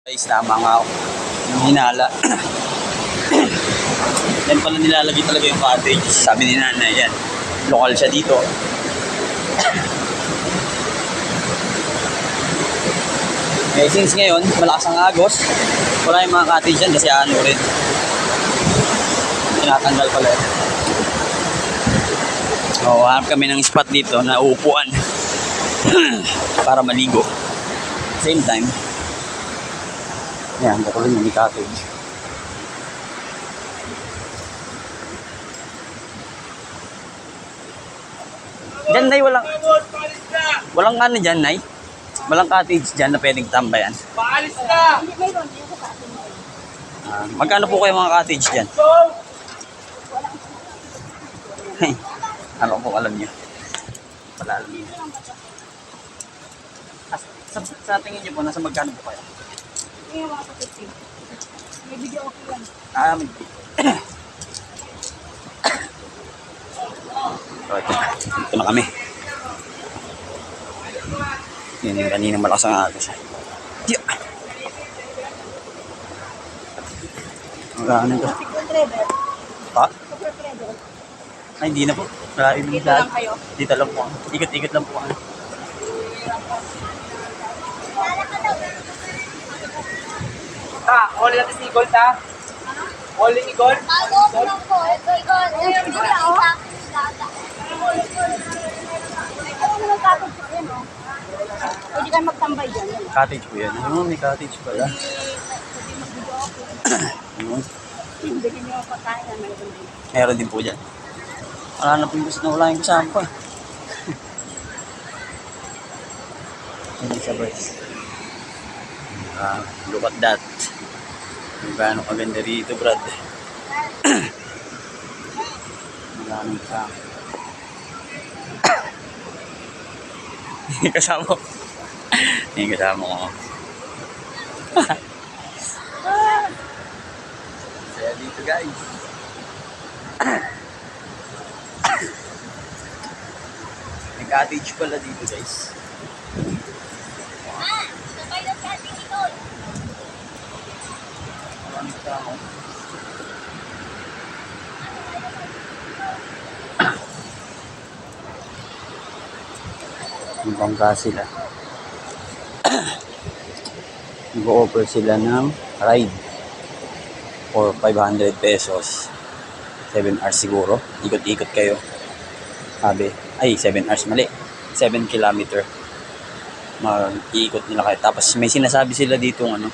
Guys, tama nga ako. Yung hinala. Yan pala nilalagay talaga yung cottage. Sabi ni nanay, yan. Lokal siya dito. Eh, since ngayon, malakas ang agos, wala yung mga cottage dyan kasi ano rin. Tinatanggal pala eh. O, hanap kami ng spot dito na uupuan para maligo. Same time. Yan, dito rin yung cottage. Diyan, Nay, walang ano dyan, Nay? Walang cottage dyan na pwedeng tambayan. Paalis na! Magkano po kayo mga cottage dyan? Hey, ano po alam niyo? Wala alam niyo. Sa tingin niyo po, nasa magkano po kayo? Ngayon mga kapatid. May video ako yan. May video. Ito na kami. Yan yung kanina malakas ang agos. Yeah. Ano ito? Ha? Ay, hindi na po. Dito lang kayo? Dito lang po. Ikot-ikot lang po. Huli natin si Igor, ta? Huli ni Igor? Pwede kayo magtambay dyan. Cottage po yan. Ano, may cottage pala. Bigyan niyo ang pagkain na mayroon din. Meron din po dyan. Wala na po yung gusto na wala yung kasama pa. Hindi sa birds. Look at that. Yung gaano kaganda rito, Brad. Maraming kasama. Yung kasama ko. Yung kasama ko. Saya dito, guys. May cottage pala dito, guys. Sabay na sa ating ito. Maraming kasama. Ang bangka sila. Nag-offer sila ng ride for 500 pesos. 7 hours siguro. Ikot-ikot kayo. Sabi, ay 7 hours mali. 7 kilometer. Mag-iikot nila kayo. Tapos may sinasabi sila dito ano.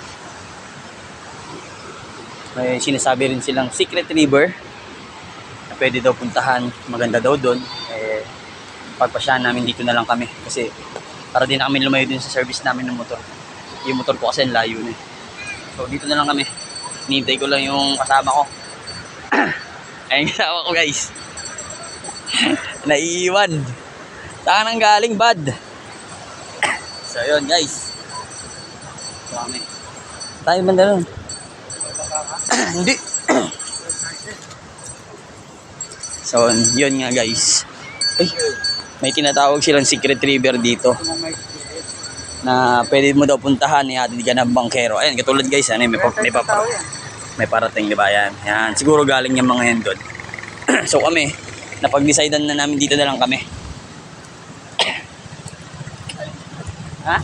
May sinasabi rin silang Secret River na pwede daw puntahan. Maganda daw doon. Pagpasyahan namin dito na lang kami kasi para din na kami lumayo din sa service namin ng motor. Yung motor ko kasi layo na eh. So dito na lang kami. Hinihintay ko lang yung kasama ko. Ayun kasama ko, guys. Naiiwan. Saan nang galing, bad? So yun, guys. So kami. Tayo banda nun. Hindi. So yun nga, guys. Ay, may tinatawag silang Secret River dito na pwede mo daw puntahan, ihatid ka ng bangkero. Ayan, katulad guys, ano, may parating, di ba? Yan, siguro galing yung mga yan doon. So kami, napag-decidean na namin dito na lang kami. Ha?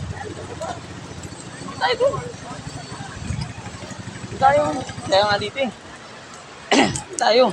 Tayo nga dito eh. Tayo.